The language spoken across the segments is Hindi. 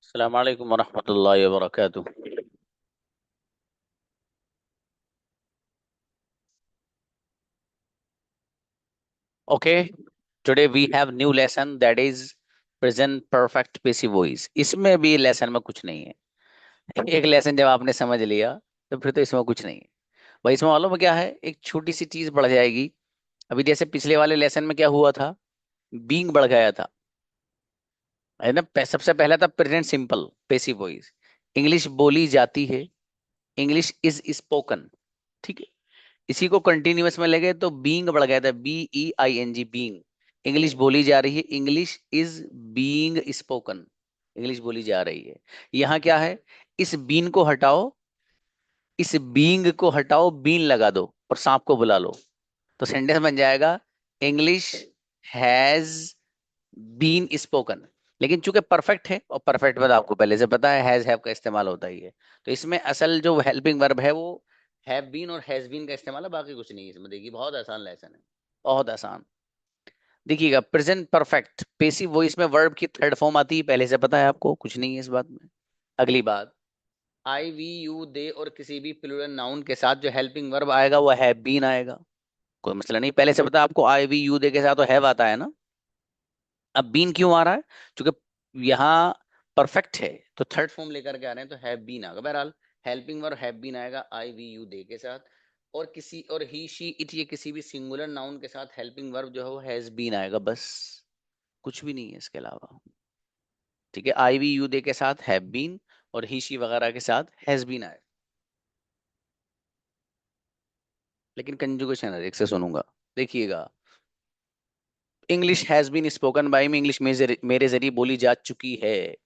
अस्सलाम वालेकुम वरहमतुल्लाहि वबरकातुह। Okay, today we have new lesson that is present perfect passive voice. इसमें भी लेसन में कुछ नहीं है। एक लेसन जब आपने समझ लिया तो फिर तो इसमें कुछ नहीं है। भाई इसमें मालूम है क्या है, एक छोटी सी चीज बढ़ जाएगी। अभी जैसे पिछले वाले लेसन में क्या हुआ था, बीइंग बढ़ गया था, है ना। सबसे पहला था present simple passive voice, English बोली जाती है, इंग्लिश इज स्पोकन। ठीक है, इसी को कंटिन्यूअस में ले गए तो बीइंग बढ़ गया था, BEING बीइंग। इंग्लिश बोली जा रही है, English is being spoken, English बोली जा रही है। यहाँ क्या है, इस बीन को हटाओ, इस बीइंग को हटाओ, बीन लगा दो और सांप को बुला लो, तो सेंटेंस बन जाएगा इंग्लिश हैज बीन स्पोकन। लेकिन चूंकि परफेक्ट है, और परफेक्ट में तो आपको पहले से पता है हैज हैव का इस्तेमाल होता ही है, तो इसमें असल जो हेल्पिंग वर्ब है वो हैव बीन और हैज बीन का इस्तेमाल है, बाकी कुछ नहीं है इसमें। देखिए बहुत आसान लेसन है, बहुत आसान। देखिएगा, प्रेजेंट परफेक्ट पेसिव वॉइस में वर्ब की थर्ड फॉर्म आती है, पहले से पता है आपको, कुछ नहीं है इस बात में। अगली बात, आई वी यू दे और किसी भी प्लूरल नाउन के साथ जो हेल्पिंग वर्ब आएगा वो हैव बीन आएगा। कोई मसला नहीं, पहले से पता है आपको, आई वी यू दे के साथ तो हैव आता है ना। अब बीन क्यों आ रहा है, क्योंकि यहाँ परफेक्ट है तो थर्ड फॉर्म लेकर के आ रहे हैं, तो हैव बीन आएगा। बहरहाल हेल्पिंग वर्ब हैव बीन आएगा आई वी यू दे के साथ, और किसी और ही शी इट ये किसी भी सिंगुलर नाउन के साथ हेल्पिंग वर्ब जो है वो हैज बीन आएगा, बस कुछ भी नहीं है इसके अलावा। ठीक है, आई वी यू दे के साथ हैव बीन और ही शी वगैरह के साथ हैज बीन आएगा। लेकिन कंजुगेशन है, एक से सुनूंगा, देखिएगा। English has been spoken by me, English मेरे जरिए बोली जा चुकी है।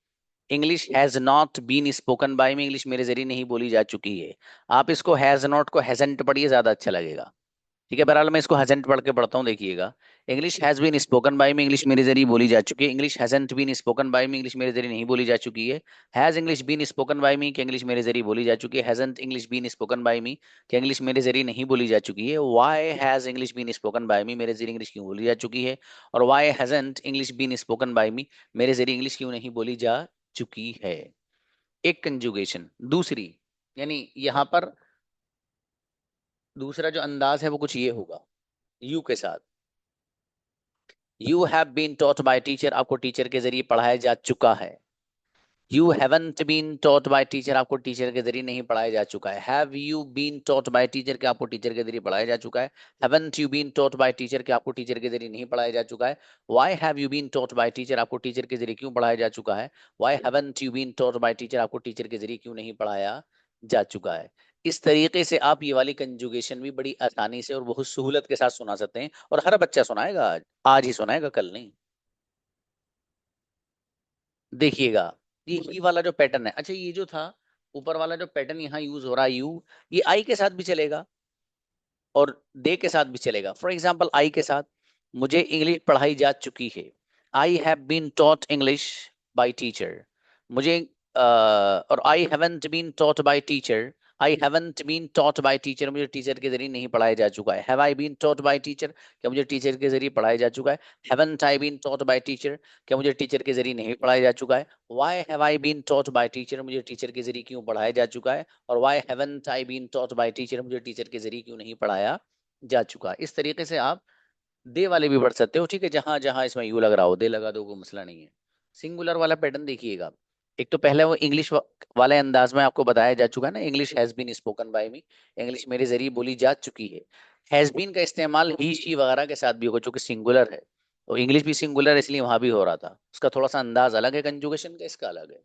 English has not been spoken by me, English मेरे जरिए नहीं बोली जा चुकी है। आप इसको हैज नॉट को हैजंट पढ़िए, ज्यादा अच्छा लगेगा। ठीक है, बहरहाल मैं इसको हैजंट पढ़ के पढ़ता हूँ, देखिएगा। English has been spoken by me, English मेरे जरिए बोली जा चुकी है। English hasn't been spoken by me, English मेरे जरिए नहीं बोली जा चुकी है। Has English been spoken by me, कि इंग्लिश मेरे जरिए बोली जा चुकी है। Hasn't English been spoken by me, कि इंग्लिश मेरे जरिए नहीं बोली जा चुकी है। Why has English been spoken by me, मेरे जरिए इंग्लिश क्यों बोली जा चुकी है। और why hasn't English been spoken by me, मेरे जरिए इंग्लिश क्यों नहीं बोली जा चुकी है। एक कंजुगेशन दूसरी, यानी यहां पर दूसरा जो अंदाज है वो कुछ ये होगा, यू के साथ। You have been taught by teacher, आपको टीचर के जरिए पढ़ाया जा चुका है। You haven't been taught by teacher, आपको टीचर के जरिए नहीं पढ़ाया जा चुका है। Have you been taught by teacher, के आपको टीचर के जरिए पढ़ाया जा चुका है। Haven't you been taught by teacher, के आपको टीचर के जरिए नहीं पढ़ाया जा चुका है। Why have you been taught by teacher, आपको टीचर के जरिए क्यों पढ़ाया जा चुका है। Why haven't you been taught by teacher, आपको टीचर के जरिए क्यों नहीं पढ़ाया जा चुका है। इस तरीके से आप ये वाली कंजुगेशन भी बड़ी आसानी से और बहुत सहूलत के साथ सुना सकते हैं, और हर बच्चा सुनाएगा, आज आज ही सुनाएगा, कल नहीं। देखिएगा, ये ही वाला जो पैटर्न है, अच्छा ये जो था ऊपर वाला जो पैटर्न यहाँ यूज हो रहा है यू, ये आई के साथ भी चलेगा और दे के साथ भी चलेगा। फॉर एग्जाम्पल आई के साथ, मुझे इंग्लिश पढ़ाई जा चुकी है, I have been taught English by teacher. मुझे और I haven't been taught by teacher, I haven't been taught by teacher, मुझे टीचर के जरिए नहीं पढ़ाया जा चुका है। Have I been taught by teacher, क्या मुझे टीचर के जरिए पढ़ाया जा चुका है। Haven't I been taught by teacher, क्या मुझे टीचर के जरिए नहीं पढ़ाया जा चुका है। Why have I been taught by teacher, मुझे टीचर के जरिए क्यों पढ़ाया जा चुका है। और why haven't I been taught by teacher, मुझे टीचर के जरिए क्यों नहीं पढ़ाया जा चुका। इस तरीके से आप दे वाले भी पढ़ सकते हो। ठीक है, जहां जहां इसमें यू लग रहा हो दे लगा दो, कोई मसला नहीं है। सिंगुलर वाला पैटर्न देखिएगा, एक तो पहले वो इंग्लिश वाले अंदाज में आपको बताया जा चुका है ना, English has been spoken by me, English मेरे जरिए बोली जा चुकी है। हैज बीन का इस्तेमाल ही शी वगैरह के साथ भी होगा, जो कि सिंगुलर है, तो इंग्लिश भी सिंगुलर है इसलिए वहां भी हो रहा था। उसका थोड़ा सा अंदाज अलग है, कंजुगेशन का इसका अलग है।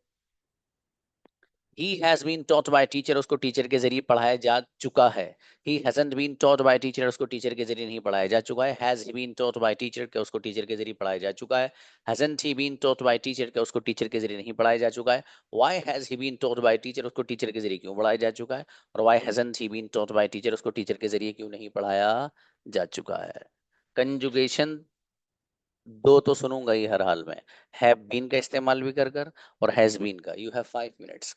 He has been taught by teacher, उसको टीचर के जरिए पढ़ाया जा चुका है। He hasn't been taught by teacher, उसको टीचर के जरिए नहीं पढ़ाया जा चुका है। Has he been taught by teacher, के उसको टीचर के जरिए पढ़ाया जा चुका है। Hasn't he been taught by teacher, के उसको टीचर के जरिए नहीं पढ़ाया जा चुका है। Why has he been taught by teacher, उसको टीचर के जरिए क्यों पढ़ाया जा चुका है। और why hasn't he been taught by teacher, उसको टीचर के जरिए क्यों नहीं पढ़ाया जा चुका है। कंजुगेशन दो तो सुनूंगा ही हर हाल में, हैव बीन का इस्तेमाल भी कर कर और हैज बीन का। You have 5 minutes.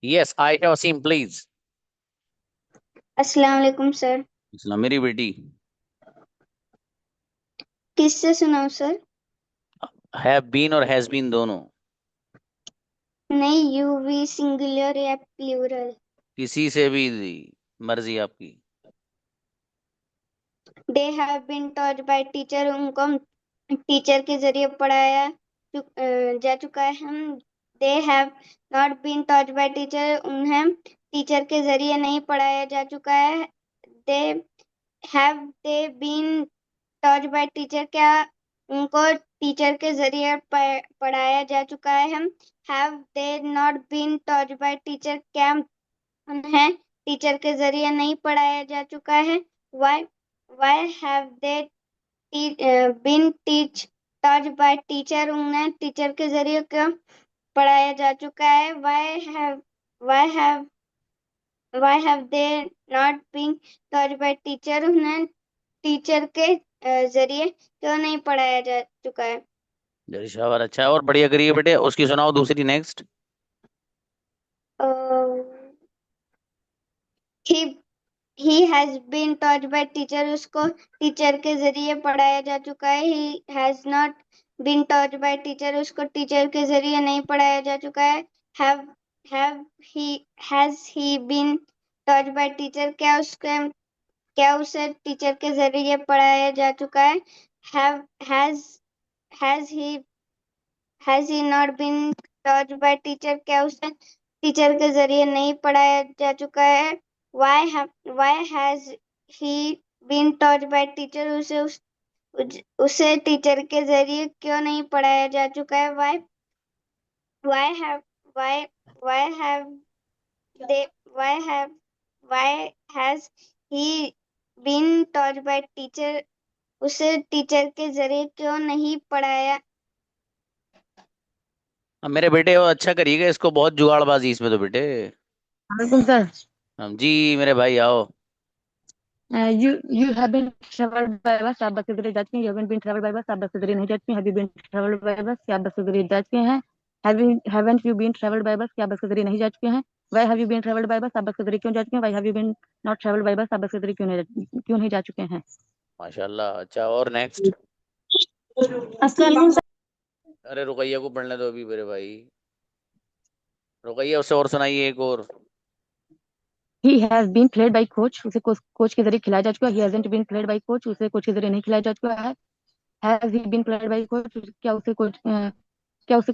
Yes I have seen please. अस्सलाम वालेकुम सर। मेरी बेटी। किससे सुनाऊं सर? हैव बीन और हैज बीन दोनों। नहीं, यू वी सिंगुलर या प्लूरल? किसी से भी मर्जी आपकी। They have been taught by teacher, उनको टीचर के जरिए पढ़ाया जा चुका है। Hmm they have not been taught by teacher, उन्हें टीचर के जरिए नहीं पढ़ाया जा चुका है। They have they been taught by teacher, क्या उनको टीचर के जरिए पढ़ाया जा चुका है? Hmm have they not been taught by teacher, क्या उन्हें टीचर के जरिए नहीं पढ़ाया जा चुका है? Why why have they been teach taught by teacher, उन्हें टीचर के जरिए क्यों पढ़ाया जा चुका है? Why have why have they not been taught by teacher, उन्हें टीचर के जरिए क्यों नहीं पढ़ाया जा चुका है? जरी शाबाश, अच्छा है और बढ़िया करिए बेटे। उसकी सुनाओ दूसरी next. He he has been taught by teacher, उसको टीचर के जरिए पढ़ाया जा चुका है। He has not been taught by teacher, उसको टीचर के जरिए नहीं पढ़ाया जा चुका है। Have have he has he been taught by teacher, क्या उसे टीचर के जरिए पढ़ाया जा चुका है? Have has he not been taught by teacher, क्या उसे टीचर के जरिए नहीं पढ़ाया जा चुका है? Why has he been taught by teacher, उसे टीचर के जरिए क्यों नहीं पढ़ाया जा चुका है? Why have why why have they why have why has he been taught by teacher, उसे टीचर के जरिए क्यों नहीं पढ़ाया? अब मेरे बेटे वो अच्छा करिएगा, इसको बहुत जुगाड़बाजी इसमें तो बेटे। वालेकुम सर। हम जी मेरे भाई आओ। You have been traveled by bus, आप बस से जरिए जा चुके हैं। You haven't been traveled by bus, आप बस से जरिए नहीं जा चुके हैं। Have you been traveled by bus, क्या आप बस से जरिए जा चुके हैं? Haven't you been traveled by bus, क्या आप बस से जरिए नहीं जा चुके हैं? Why have you been traveled by bus, आप बस से जरिए क्यों जा चुके हैं? Why have you been not traveled by bus, आप बस से जरिए क्यों नहीं जा चुके हैं? माशाल्लाह, अच्छा और नेक्स्ट। अस्सलाम वालेकुम सर। अरे रुकैया को पढ़ने दो अभी मेरे भाई। रुकैया उससे और सुनाइए एक और। He has been played by coach, उसे कोच के जरिए खिलाया जा चुका है। He hasn't been played by coach, उसे कोच के जरिए नहीं खिलाया जा चुका है। Has he been played by coach, क्या उसे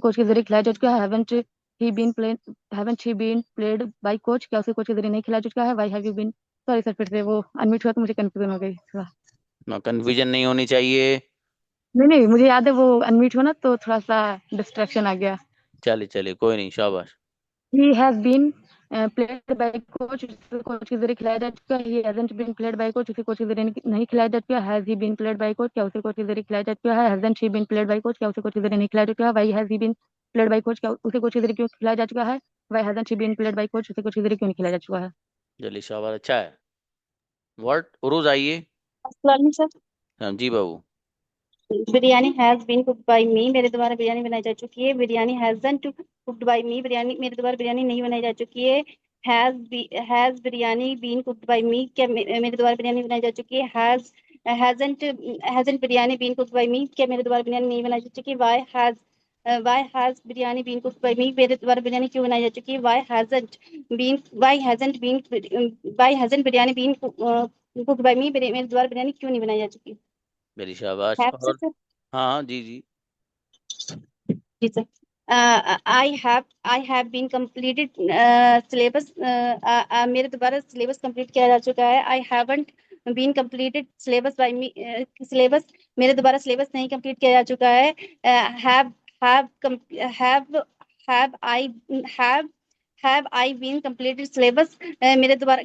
कोच के जरिए खिलाया जा चुका है? Haven't he been played by coach, क्या उसे कोच के जरिए नहीं खिलाया जा चुका है? Why have you been, sorry sir, फिर से वो अनम्यूट हुआ तो मुझे कंफ्यूजन हो गई थोड़ा। ना कंफ्यूजन नहीं होनी चाहिए। नहीं नहीं, मुझे याद है वो अनम्यूट हुआ ना तो थोड़ा सा डिस्ट्रैक्शन आ गया। चलिए चलिए कोई नहीं, शाबाश। He has been played by coach, उसे कोच के जरिए खिलाया जा चुका है। He hasn't been played by coach, उसे कोच के जरिए नहीं खिलाया जा चुका है। Has he been played by coach, क्या उसे कोच के जरिए खिलाया जा चुका है? Hasn't he been played by coach, क्या उसे कोच के जरिए नहीं खिलाया जा चुका है? Why has he been played by coach, क्या उसे कोच के जरिए क्यों खिलाया जा चुका है? Why hasn't he been played by coach, उसे कोच के जरिए क्यों नहीं खिलाया जा चुका है? चलिए शाबाश, अच्छा है। वर्ड उरुज आइए। अस्सलाम सर। हाँ जी बाबू। Biryani has been cooked by me, मेरे द्वारा बिरयानी बनाई जा चुकी है। Biryani hasn't cooked by me, biryani मेरे द्वारा बिरयानी नहीं बनाई जा चुकी है। Has biryani been cooked by me, क्या मेरे द्वारा बिरयानी बनाई जा चुकी है? Hasn't hasn't biryani been cooked by me, क्या मेरे द्वारा बिरयानी नहीं बनाई जा चुकी? Why has biryani been cooked by me, मेरे द्वारा बिरयानी क्यों बनाई जा चुकी है? Why hasn't biryani been cooked by me, मेरे द्वारा बिरयानी क्यों नहीं बनाई जा चुकी? मेरी शाबाश हैव से और। सर। हाँ हाँ, जी जी। जी sir. I have been completed syllabus, मेरे द्वारा सिलेबस कंप्लीट किया जा चुका है। I haven't been completed syllabus by me, syllabus मेरे द्वारा सिलेबस नहीं कंप्लीट किया जा चुका है। Have have have I have have I been completed syllabus, मेरे द्वारा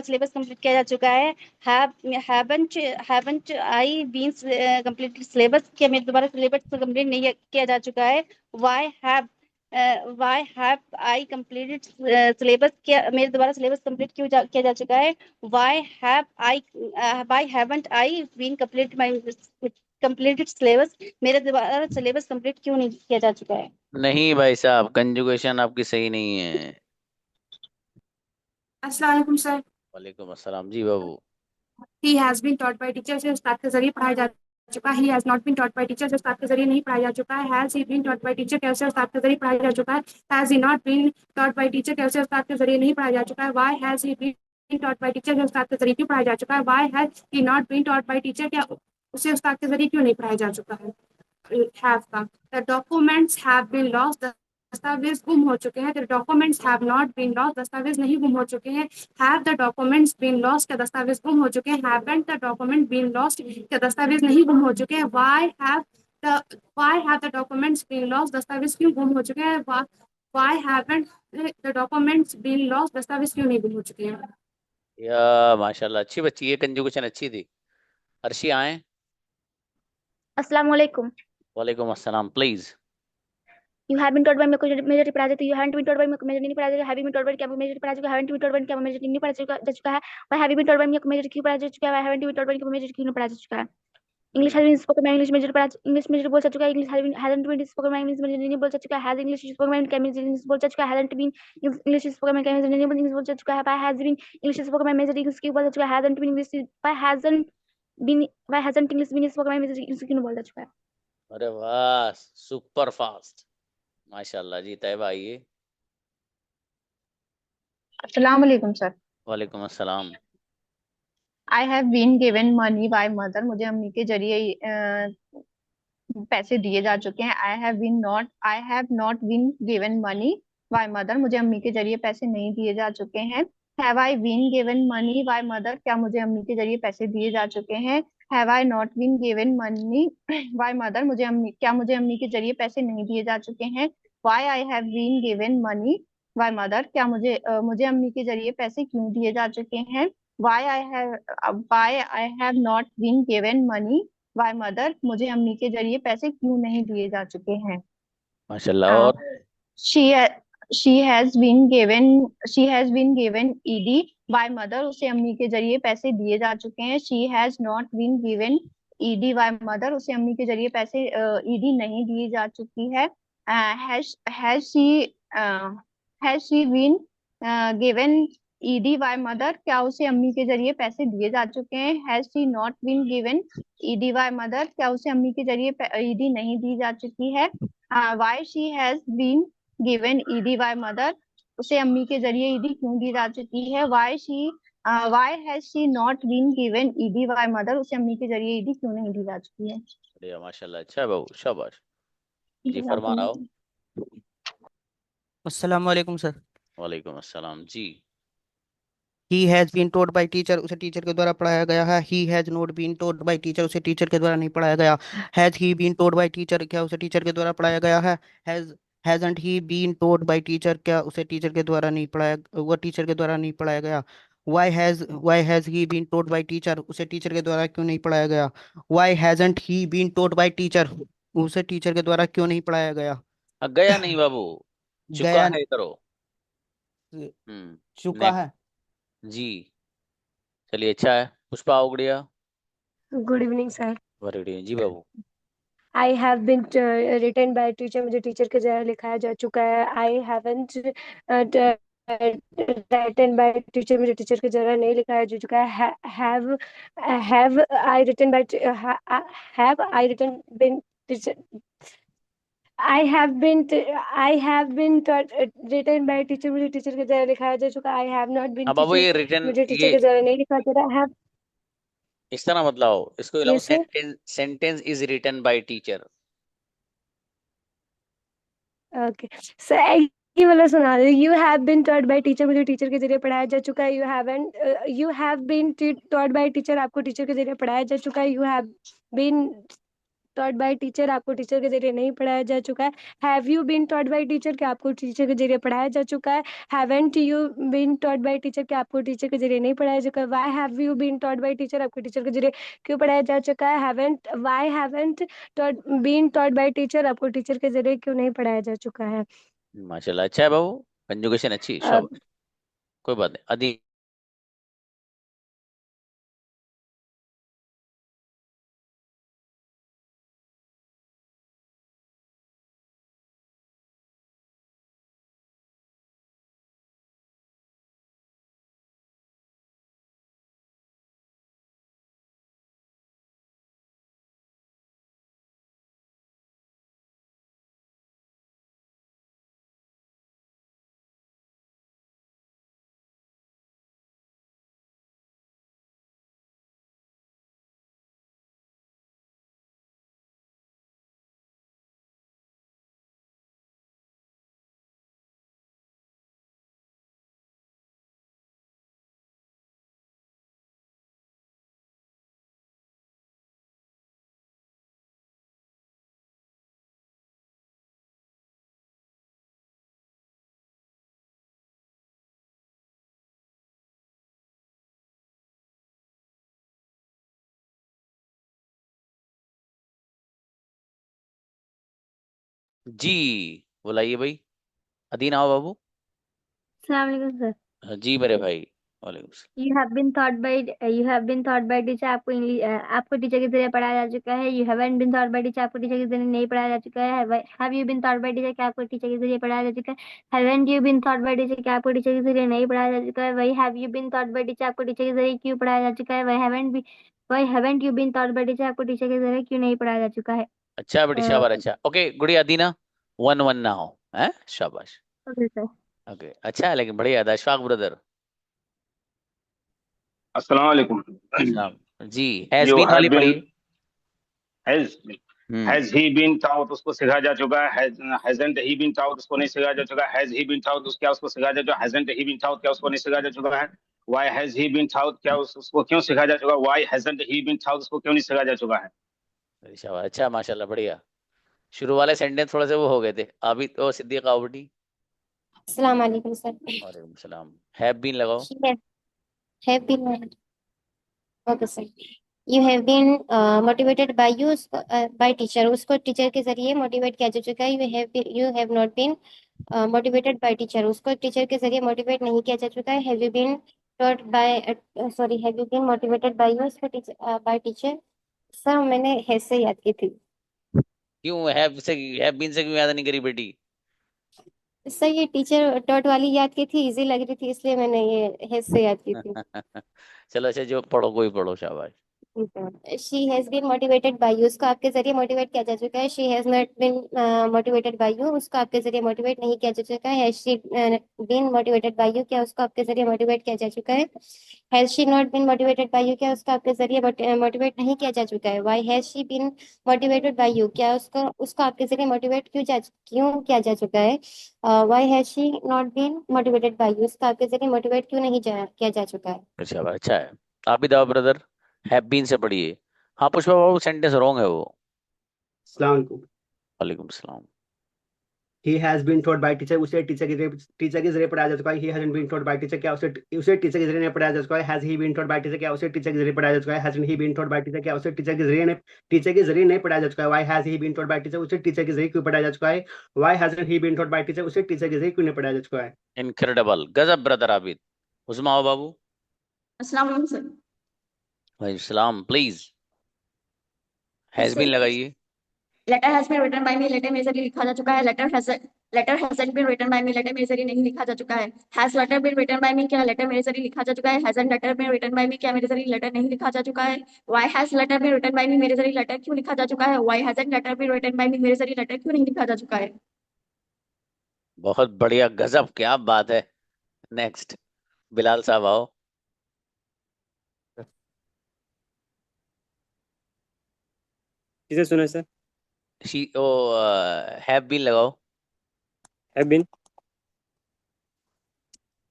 सिलेबस कंप्लीट किया जा चुका है। Haven't I been completed syllabus, क्या मेरे द्वारा सिलेबस कंप्लीट नहीं किया जा चुका है? Why have why have I completed syllabus, क्या मेरे द्वारा सिलेबस कंप्लीट किया जा चुका है? Why haven't I been complete my completed syllabus, मेरे द्वारा सिलेबस कंप्लीट क्यों नहीं किया जा चुका है? नहीं भाई साहब, कंजुगेशन आपकी सही नहीं है। अस्सलाम वालेकुम सर। वालेकुम अस्सलाम जी बाबू। He has been taught by teacher से उस्ताद के जरिए पढ़ाया जा चुका है। He has not been taught by teacher से उस्ताद के जरिए नहीं पढ़ाया जा चुका है। Has he been taught by teacher कैसे उस्ताद के जरिए पढ़ाया जा चुका है। Has he not been taught by teacher कैसे उस्ताद के जरिए नहीं पढ़ाया जा चुका है। Why has he been taught by teacher से उस्ताद के जरिए क्यों पढ़ाया जा चुका है। Why has he not been taught by teacher, क्या उसे उस्ताद के जरिए क्यों नहीं पढ़ाया जा चुका है। हैव का the documents have been lost, दस्तावेज गुम हो चुके हैं। The documents have not been lost, दस्तावेज नहीं गुम हो चुके हैं। Have the documents been lost, क्या दस्तावेज गुम हो चुके हैं। Haven't the document been lost, क्या दस्तावेज नहीं गुम हो चुके हैं। Why have the documents been lost, दस्तावेज क्यों गुम हो चुके हैं। Why haven't the documents been lost, दस्तावेज क्यों नहीं गुम हो चुके हैं। या माशाल्लाह, अच्छी बच्ची, ये कंजुगेशन अच्छी थी। अर्शी आए। अस्सलाम वालेकुम। वालेकुम अस्सलाम, please. You have been taught by मेजर पढ़ा जाता है। You haven't been taught by मेजर नहीं पढ़ा जाता। Have you been taught by क्या मेजर पढ़ा चुका है। Haven't been taught by क्या मेजर नहीं पढ़ा जा चुका है। Why have you been taught by मेजर क्यों पढ़ा जा चुका है। Why haven't you been taught by मेजर क्यों नहीं पढ़ा जा चुका है। इंग्लिश हैज बीन स्पोकन, मैं इंग्लिश मेजर पढ़ा, इंग्लिश मेजर बोल जा चुका है। इंग्लिश हैजंट बीन स्पोकन, मैं इंग्लिश मेजर नहीं बोल जा चुका है। हैज इंग्लिश स्पोकन, मैं इंग्लिश बोल जा चुका है। हैजंट बीन इंग्लिश स्पोकन, मैं इंग्लिश बोल जा चुका है। By has been English spoken, मैं मेजर इंग्लिश क्यों बोल जा चुका है। Hasn't been English, by hasn't English been spoken, मैं मेजर इंग्लिश क्यों बोल जा चुका है। अरे वाह, सुपर फास्ट, माशाल्लाह जी। तैयबा आइए। अस्सलाम वालेकुम सर। वालेकुम अस्सलाम। I have been given money by mother, मुझे अम्मी के जरिए पैसे दिए जा चुके हैं। I have not been given money by mother, मुझे अम्मी के जरिए पैसे नहीं दिए जा चुके हैं। Have I been given money by mother, क्या मुझे अम्मी के जरिए पैसे दिए जा चुके हैं। Have I not been given money by mother, मुझे अम्मी के जरिए पैसे नहीं दिए जा चुके हैं। Why I have been given money by mother, क्या मुझे अम्मी के जरिए पैसे क्यों दिए जा चुके हैं। Why I have not been given money by mother, मुझे अम्मी के जरिए पैसे क्यों नहीं दिए जा चुके हैं। माशाल्लाह। और she she has been given Eidi by mother, उसे अम्मी के जरिए पैसे दिए जा चुके हैं। She has not been given Eidi by mother, उसे अम्मी के जरिए पैसे ईडी नहीं दी जा चुकी है। Has she been given Eidi by mother, क्या उसे अम्मी के जरिए पैसे दिए जा चुके हैं। Has she not been given Eidi by mother, क्या उसे अम्मी के जरिए ईडी नहीं दी जा चुकी है। Why she has been given Eidi by mother, उसे अम्मी के जरिए ईडी क्यों दी जा चुकी है। Why has she not been given Eidi by mother, उसे अम्मी के जरिए ईडी क्यों नहीं दी जा चुकी है। बढ़िया, माशाल्लाह, अच्छा है बाबू, शाबाश जी। फरमा रहा हो। अस्सलाम वालेकुम सर। वालेकुम अस्सलाम जी। He has been taught by teacher, उसे टीचर के द्वारा पढ़ाया गया है। He has not been taught by teacher, उसे टीचर के द्वारा नहीं पढ़ाया गया। Has he been taught by teacher, क्या उसे टीचर के द्वारा पढ़ाया गया है। Hasn't he been taught by teacher, क्या उसे टीचर के द्वारा नहीं पढ़ाया, वह टीचर के द्वारा नहीं पढ़ाया गया। Why has he been taught by teacher, उसे टीचर के द्वारा क्यों नहीं पढ़ाया गया। Why hasn't he been taught by teacher, उसे टीचर के द्वारा क्यों नहीं पढ़ाया गया। गया नहीं बाबू, चुका गया, है करो। चुका नेक्स्ट है। जी। चलिए, अच्छा है। Pushpa Ugadia. Good evening sir. Very जी बाबू। I have been written by teacher, मुझे टीचर के जरिए लिखाया जा चुका है। I haven't written by teacher, मुझे टीचर के जरिए नहीं लिखाया जा चुका है। Have I written by have I written been teacher, I have been written by teacher, मुझे टीचर के जरिए लिखाया जा चुका है। आई हैव नॉट बिन हाँ बाबू, टीचर, ये रिटर्न, मुझे टीचर ये के जरिए नहीं लिखा जा रहा है। इस तरह मत लाओ, इसको लाओ yes sir. Sentence is written by teacher. Okay sir, ये वाला सुना दो। You have been taught by teacher, मुझे टीचर के जरिए पढ़ाया जा चुका है। You have been taught by teacher, आपको टीचर के जरिए पढ़ाया जा चुका है। You have been taught by teacher, आपको टीचर के जरिए नहीं पढ़ाया जा चुका है। Have you been taught by teacher, क्या आपको टीचर के जरिए पढ़ाया जा चुका है। Haven't you been taught by teacher, क्या आपको टीचर के जरिए नहीं पढ़ाया जा चुका है। Why have you been taught by teacher, आपको टीचर के जरिए क्यों पढ़ाया जा चुका है। Why haven't been taught by teacher, आपको टीचर के जरिए क्यों नहीं पढ़ाया जा चुका है। माशाल्लाह, अच्छा है बाबू, कंजुगेशन अच्छी, शाबाश। कोई बात नहीं। अदी जी बुलाइए भाई। अदीन आओ बाबू। अस्सलाम वालेकुम सर। जी मेरे भाई। वालेकुम सलाम। You have been thought by teacher, आपको इंग्लिश आपको टीचर के जरिए पढ़ाया जा चुका है। You haven't been thought by teacher, आपको टीचर के जरिए नहीं पढ़ाया जा चुका है। Have you been thought by teacher, क्या आपको टीचर के जरिए पढ़ाया जा चुका है। Haven't you been thought by teacher, क्या आपको टीचर के जरिए नहीं पढ़ाया जा चुका है। Why have you been thought by teacher, आपको टीचर के जरिए क्यों पढ़ाया जा चुका है। Why haven't you been thought by teacher, आपको टीचर के जरिए क्यों नहीं पढ़ाया जा चुका है। अच्छा बेटी शाबाश। अच्छा ओके गुड़िया अदीना 1-1 ना हो है। शाबाश। Okay sir. ओके अच्छा है लेकिन बढ़िया था। अशफाक ब्रदर। अस्सलाम वालेकुम। सलाम। जी हैज यू बीन हैव वाली बीन पढ़िए। Has hmm. Has he been taught, उसको सिखाया जा चुका है। हैजंट ही बीन टाउट, उसको नहीं सिखाया जा चुका है। हैज ही बीन टाउट, क्या उसको सिखाया जा चुका है। हैजंट ही बीन टाउट, क्या उसको नहीं सिखाया जा चुका है। Why has he been taught, क्या उसको क्यों सिखाया जा चुका है। Why hasn't he been taught, उसको क्यों नहीं सिखाया जा चुका है। अरे शाबाश। अच्छा माशाल्लाह बढ़िया। शुरू वाले सेंटेंस थोड़े से वो हो गए थे। अभी तो सिद्दीक आओ बेटी। अस्सलाम वालेकुम सर। वालेकुम सलाम। हैव बीन लगाओ। She have been okay sir. You have been motivated by you by teacher, उसको टीचर के जरिए मोटिवेट किया जा चुका है। You have not been motivated by teacher, उसको टीचर के जरिए मोटिवेट नहीं किया जा चुका है। Have you been taught by have you been motivated by you, उसको टीचर by teacher। सर मैंने है से याद की थी। क्यों हैव बीन से क्यों याद नहीं करी बेटी। सर ये टीचर टॉट वाली याद की थी, इजी लग रही थी, इसलिए मैंने ये है से याद की थी। चलो अच्छा जो पढ़ो कोई पढ़ो शाबाश। She has been motivated by you, उसको आपके जरिए मोटिवेट किया जा चुका है। She has not been motivated by you, उसको आपके जरिए मोटिवेट नहीं किया जा चुका है। Has she been motivated by you, क्या उसको आपके जरिए मोटिवेट किया जा चुका है। Has she not been motivated by you, क्या उसको आपके जरिए मोटिवेट नहीं किया जा चुका है। Why has she been motivated by you, क्या उसको उसको आपके जरिए मोटिवेट क्यों किया जा चुका है। Why has she not been motivated by you, उसको आपके जरिए मोटिवेट क्यों नहीं किया जा चुका है। अच्छा अच्छा है। आप भी दो ब्रदर। हैव बीन से पढ़िए। हाँ पुष्पा बाबू सेंटेंस रॉन्ग है वो। अस्सलाम वालेकुम। वालेकुम सलाम। He has been taught by teacher, उसे टीचर के जरिए पढ़ाया जा चुका है। He hasn't been taught by teacher, क्या उसे टीचर के जरिए नहीं पढ़ाया जा चुका है। Has he been taught by teacher, क्या उसे टीचर के जरिए पढ़ाया जा चुका है। Hasn't he been taught by teacher, क्या उसे टीचर के जरिए नहीं पढ़ाया जा चुका है। Why has he been taught by teacher, उसे टीचर के जरिए क्यों पढ़ाया जा चुका है। Why hasn't he been taught by teacher, उसे टीचर के जरिए क्यों नहीं पढ़ाया जा चुका है। इनक्रेडिबल गजब ब्रदर आबिद। उस्मा आओ बाबू। अस्सलाम वालेकुम सर। वालेकुम सलाम प्लीज। हैज बीन लगाइए। Letter has been written by me, letter मेरे जरिए लिखा जा चुका है। Letter hasn't been written by me, letter मेरे जरिए नहीं लिखा जा चुका है। Has letter been written by me, क्या लेटर मेरे जरिए लिखा जा चुका है। Hasn't letter been written by me, क्या मेरे जरिए लेटर नहीं लिखा जा चुका है। Why has letter been written by me, मेरे जरिए लेटर क्यों लिखा जा चुका है। Why hasn't letter been written by me, मेरे जरिए लेटर क्यों नहीं लिखा जा चुका है। बहुत बढ़िया गजब क्या बात है। नेक्स्ट बिलाल साहब आओ। किसे सुना सर। शी ओ हैव बीन लगाओ। Have been,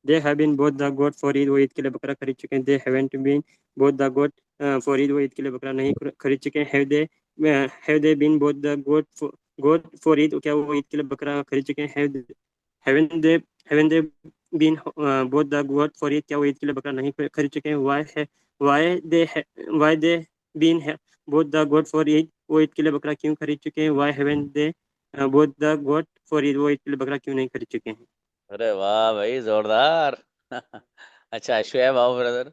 they have been bought the goat for Eid, वो ईद के लिए बकरा खरीद चुके हैं। They haven't been bought the goat for Eid, वो ईद के लिए बकरा नहीं खरीद चुके हैं। Have they been bought the goat for Eid, क्या वो ईद के लिए बकरा खरीद चुके हैं। Haven't they been bought the goat for Eid, क्या वो ईद के लिए बकरा नहीं खरीद चुके हैं। Why they been bought the goat for Eid, वो ईद के लिए बकरा क्यों खरीद चुके हैं। Why haven't they bought the goat for Eid, वो ईद के लिए बकरा क्यों नहीं खरीद चुके हैं। अरे वाह भाई जोरदार। अच्छा शुएब आओ ब्रदर।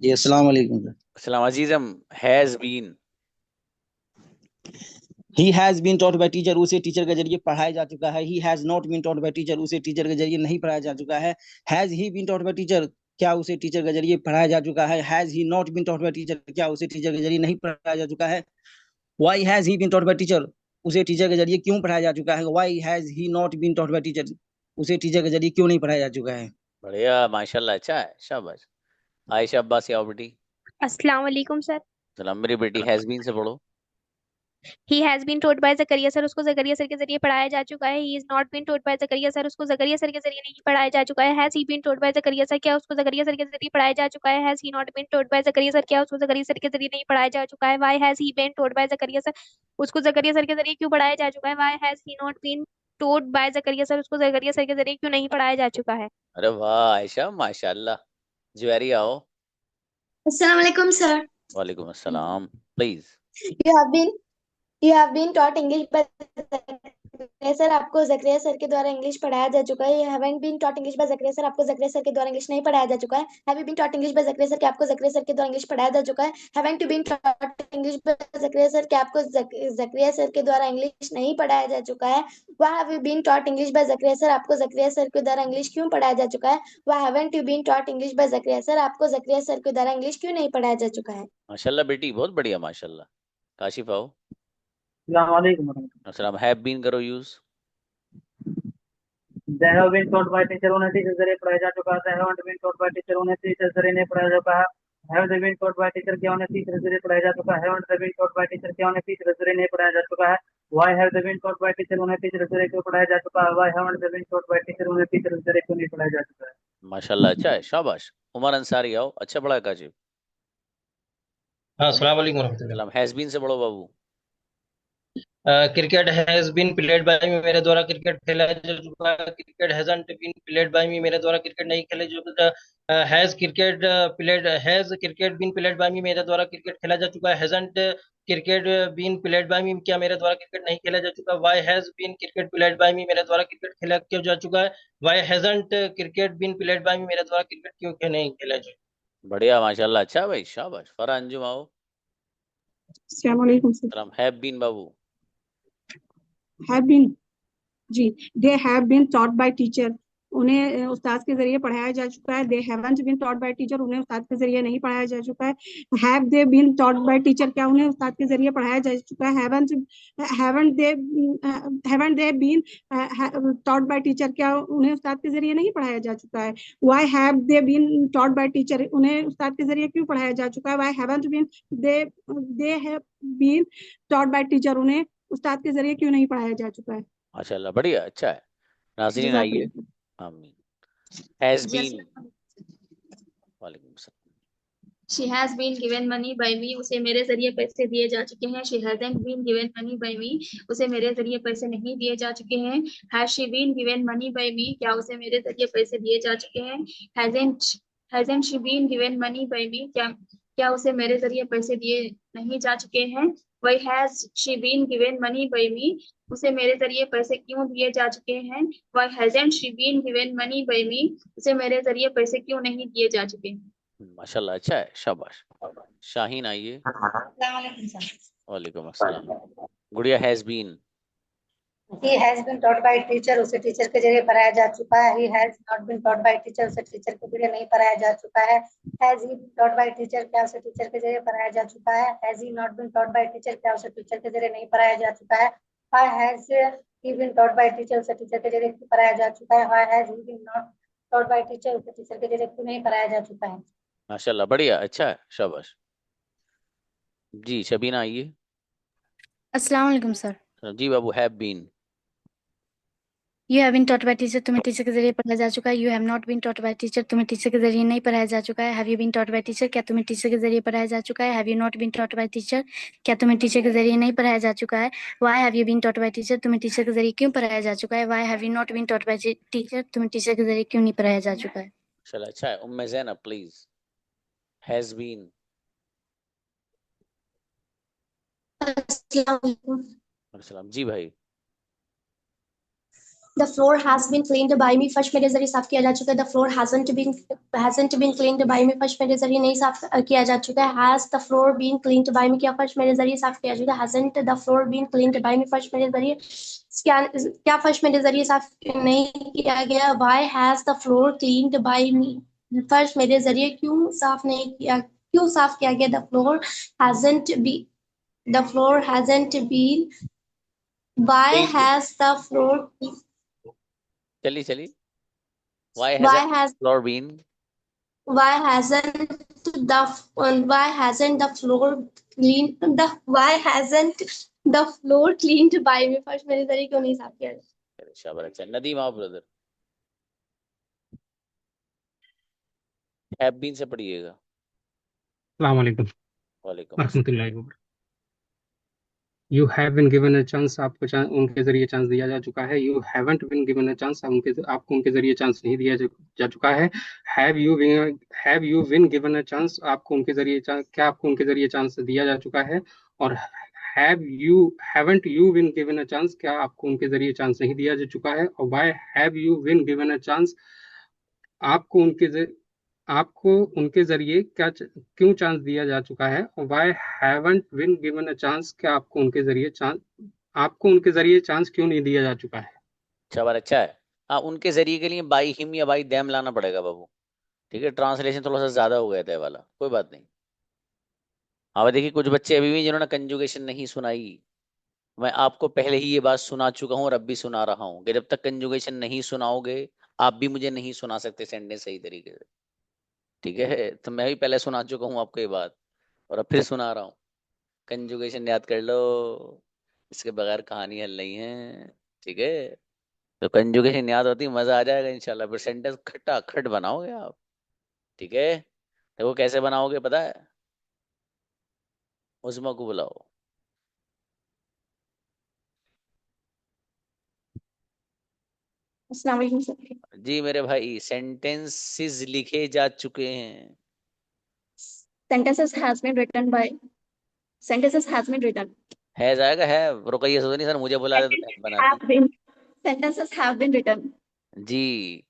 जी अस्सलाम वालेकुम सर। अस्सलाम अजीजम। Has been. He has been taught by teacher, उसे टीचर के जरिए पढ़ाया जा चुका है। He has not been taught by teacher, उसे टीचर के जरिए नहीं पढ़ाया जा चुका है। Has he been taught by teacher, क्या उसे टीचर के जरिए पढ़ाया जा चुका है। Has he not been taught by teacher, क्या उसे टीचर के जरिए नहीं पढ़ाया जा चुका है। Why has he been taught by teacher, उसे टीचर के जरिए क्यों पढ़ाया जा चुका है। Why has he not been taught by teacher, उसे टीचर के जरिए क्यों नहीं पढ़ाया जा चुका है। बढ़िया माशाल्लाह अच्छा है शाबाश। आयशा अब्बासी आओ बेटी। अस्सलाम वालेकुम सर। सलाम मेरी बेटी हैज बीन से पढ़ो। He has been taught by Zakariya sir, उसको जकरिया सर के जरिए पढ़ाया जा चुका है। He is not been taught by Zakariya sir, उसको जकरिया सर के जरिए नहीं पढ़ाया जा चुका है। Has he been taught by Zakariya sir, क्या उसको जकरिया सर के जरिए पढ़ाया जा चुका है। Has he not been taught by Zakariya sir, क्या उसको जकरिया सर के जरिए नहीं पढ़ाया जा चुका है। Why has he been taught by Zakariya sir, उसको जकरिया सर के जरिए क्यों पढ़ाया जा चुका है। Why has he not been taught by Zakariya sir, उसको जकरिया सर के जरिए क्यों नहीं पढ़ाया जा चुका है। अरे वाह आयशा माशाल्लाह। जुएरी आओ। Assalamu alaikum, sir. वालेकुम अस्सलाम please. You have been You have been taught English by Zakaria sir, आपको जकरिया सर के द्वारा इंग्लिश पढ़ाया जा चुका है. You haven't been taught English by Zakaria sir, आपको जकरिया सर के द्वारा इंग्लिश नहीं पढ़ाया जा चुका है. Have you been taught English by Zakaria sir, कि आपको जकरिया सर के द्वारा इंग्लिश पढ़ाया जा चुका है. Haven't you been taught English by Zakaria sir, कि आपको जकरिया सर के द्वारा इंग्लिश नहीं पढ़ाया जा चुका है. Why have you been taught English by Zakaria sir, आपको जकरिया सर के द्वारा इंग्लिश क्यों पढ़ाया जा चुका है. Why haven't you been taught English by Zakaria sir, आपको जकरिया सर के द्वारा इंग्लिश क्यों नहीं पढ़ाया जा चुका है. माशाल्लाह बेटी, बहुत बढ़िया माशाल्लाह. काशिफ आओ. अस्सलाम हैव बीन करो use. They have been taught by teacher, उन्हें टीचर जरिए पढ़ाया जा चुका है. They haven't been taught by teacher, उन्हें टीचर जरिए नहीं पढ़ाया जा चुका है. Have they been taught by teacher, क्या उन्हें टीचर जरिए पढ़ाया जा चुका है. Haven't they been taught by teacher, क्या उन्हें टीचर जरिए नहीं पढ़ाया जा चुका है. Why have they been taught by teacher, उन्हें टीचर जरिए क्यों पढ़ाया जा चुका है. Why haven't they been taught by teacher, उन्हें टीचर जरिए क्यों नहीं पढ़ाया जा चुका है. माशाल्लाह, अच्छा है, शाबाश. उमर अंसारी आओ. अच्छा पढ़ा है काशिफ. अस्सलाम वालेकुम रहमतुल्लाह. हैज बीन से पढ़ो बाबू. Cricket has been played by me, मेरे द्वारा क्रिकेट खेला जा चुका है. Cricket hasn't been played by me, मेरे द्वारा क्रिकेट नहीं खेला जा चुका. Has cricket been played by me, मेरे द्वारा क्रिकेट खेला जा चुका है. Hasn't cricket been played by me, क्या मेरे द्वारा क्रिकेट नहीं खेला जा चुका. Why has been cricket played by me, मेरे द्वारा क्रिकेट खेला क्यों जा चुका है. Why hasn't cricket been played by me, मेरे द्वारा क्रिकेट क्यों नहीं खेला जा. बढ़िया माशाल्लाह, अच्छा भाई, शाबाश. फरा अंजुम आओ. अस्सलाम वालेकुम सर. हैव बीन बाबू. हैव बीन जी. They have been taught by teacher, उन्हें उस्ताद के जरिए पढ़ाया जा चुका है. They haven't been taught by teacher, उन्हें उस्ताद के जरिए नहीं पढ़ाया जा चुका है. Have they been taught by teacher, क्या उन्हें उस्ताद के जरिए पढ़ाया जा चुका है. Haven't they been taught by teacher, क्या उन्हें उस्ताद के जरिए नहीं पढ़ाया जा चुका है. Why have they been taught by teacher, उन्हें उस्ताद के जरिए क्यों पढ़ाया जा चुका है. Why haven't been they have been taught by teacher, उन्हें उस्ताद के जरिए क्यों नहीं पढ़ाया जा चुका है. माशाल्लाह, बढ़िया, अच्छा है. नाज़रीन आइए. आमीन. Has been. वालेकुम सलाम. She has been given money by me, उसे मेरे जरिए पैसे दिए जा चुके हैं. She hasn't been given money by me, उसे मेरे जरिए पैसे नहीं दिए जा चुके हैं. Has she been given money by me, क्या उसे मेरे जरिए पैसे दिए जा चुके हैं. Hasn't she been given money by me, क्या उसे मेरे जरिए पैसे दिए नहीं जा चुके हैं. Why has she been given money by me, उसे मेरे जरिए पैसे क्यों दिए जा चुके हैं. Why hasn't she been given money by me, उसे मेरे जरिए पैसे क्यों नहीं दिए जा चुके हैं. माशाल्लाह, अच्छा है, शाबाश. शाहीन आइए. वालेकुम अस्सलाम. Gudiya has been. He has been taught by teacher, उसे टीचर के जरिए पढ़ाया जा चुका है. He has not been taught by teacher, उसे टीचर के जरिए नहीं पढ़ाया जा चुका है. Has he been taught by teacher, क्या उसे टीचर के जरिए पढ़ाया जा चुका है. Has he not been taught by teacher, क्या उसे टीचर के जरिए नहीं पढ़ाया जा चुका है. Why has he been taught by teacher, उसे टीचर के जरिए पढ़ाया जा चुका है. Why has he been not taught by teacher, उसे टीचर के जरिए क्यों नहीं पढ़ाया जा चुका है. माशाल्लाह, बढ़िया, अच्छा है, शाबाश. जी शबीना आइए. अस्सलाम वालेकुम सर. जी बाबू. Have been. You have been taught by teacher, तुम्हें टीचर के जरिए पढ़ाया जा चुका है. You have not been taught by teacher, तुम्हें टीचर के जरिए नहीं पढ़ाया जा चुका है. Have you been taught by teacher, क्या तुम्हें टीचर के जरिए पढ़ाया जा चुका है. Have you not been taught by teacher, क्या तुम्हें टीचर के जरिए नहीं पढ़ाया जा चुका है. Why have you been taught by teacher, तुम्हें टीचर के जरिए क्यों पढ़ाया जा चुका है. Why have you not been taught by teacher, तुम्हें टीचर के जरिए क्यों नहीं पढ़ाया जा चुका है. चलो, अच्छा है. Umme Zainab please. Has been. अस्सलाम. जी भाई. The floor has been cleaned by me, फर्श मेरे जरिए साफ किया जा चुका है. The floor hasn't been cleaned by me, फर्श मेरे जरिए नहीं साफ किया जा चुका है. Has the floor been cleaned by me, क्या फर्श मेरे जरिए साफ किया जा चुका है. Hasn't the floor been cleaned by me, फर्श मेरे जरिए क्या फर्श मेरे जरिए साफ नहीं किया गया. Why has the floor cleaned by me, फर्श मेरे जरिए क्यों साफ किया गया. The floor hasn't been. Why has the floor. चलिए. Why has floor been. Why hasn't the floor cleaned. Why hasn't the floor cleaned by me, फर्श मेरे जरिए क्यों नहीं साफ किया. शाबाश. अच्छा. नदीम आओ ब्रदर. हैव बीन से पढ़िएगा. अस्सलाम वालेकुम. वालेकुम. रहमतुल्लाहि व बरकातहू. You have been given a chance, आपको उनके जरिए चांस दिया जा चुका है. You haven't been given a chance, आपको उनके जरिए चांस नहीं दिया जा चुका है. Have you been given a chance, आपको उनके जरिए क्या आपको उनके जरिए चांस दिया जा चुका है. और haven't you been given a chance, क्या आपको उनके जरिए चांस नहीं दिया जा चुका है? और why have you been given a chance, आपको आपको उनके जरिए क्यों चांस दिया जा चुका है? और why haven't been given a chance, क्या आपको उनके जरिए चांस क्यों नहीं दिया जा चुका है? सवाल अच्छा है। हाँ, उनके जरिए के लिए बाई हिम या बाई देम लाना पड़ेगा बाबू। ठीक है, ट्रांसलेशन थोड़ा सा ज्यादा हो गया था ये वाला, कोई बात नहीं। अब देखिए कुछ बच्चे अभी भी जिन्होंने कंजुगेशन नहीं सुनाई, मैं आपको पहले ही ये बात सुना चुका हूँ और अब भी सुना रहा हूँ कि जब तक कंजुगेशन नहीं सुनाओगे आप भी मुझे नहीं सुना सकते सेंटेंस सही तरीके से। ठीक है, तो मैं भी पहले सुना चुका हूँ आपको ये बात और अब फिर सुना रहा हूँ। कंजुगेशन याद कर लो, इसके बगैर कहानी हल नहीं है। ठीक है, तो कंजुगेशन याद होती मजा आ जाएगा इंशाल्लाह, फिर सेंटेंस खट्टा खट बनाओगे आप। ठीक है, देखो कैसे बनाओगे पता है, उस्मा को बुलाओ। अस्सलाम वालेकुम सर। जी मेरे भाई, सेंटेंसेस लिखे जा चुके हैं। Sentences has been written by sentences has been written. है जाएगा है, रुकइए सोचनी सर मुझे बुला दे तो मैं बनाती। Have been sentences have been written. जी,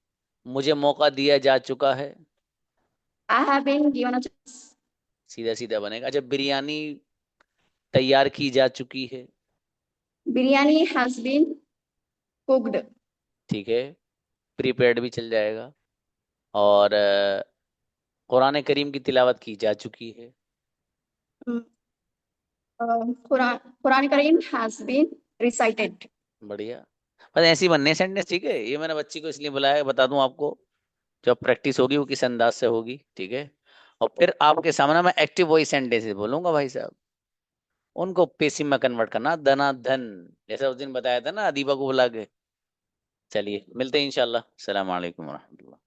मुझे मौका दिया जा चुका है, I have been given a chance. सीधा सीधा बनेगा। अच्छा, बिरयानी तैयार की जा चुकी है। Biryani has been cooked. ठीक है, प्रीपेड भी चल जाएगा। और कुरान करीम की तिलावत की जा चुकी है। Quran Kareem has been recited. बढ़िया, बस ऐसे ही बनने सेंटेंस। ठीक है, ये मैंने बच्ची को इसलिए बुलाया, बता दूं आपको, जब प्रैक्टिस होगी वो किस अंदाज से होगी। ठीक है, और फिर आपके सामने मैं एक्टिव वॉइस सेंटेंसेस बोलूंगा भाई साहब, उनको पेसिव में कन्वर्ट करना, धना धन, जैसा उस दिन बताया था ना अदीबा को बुला के। चलिए मिलते हैं इंशाल्लाह। अस्सलाम वालेकुम रहमतुल्लाह।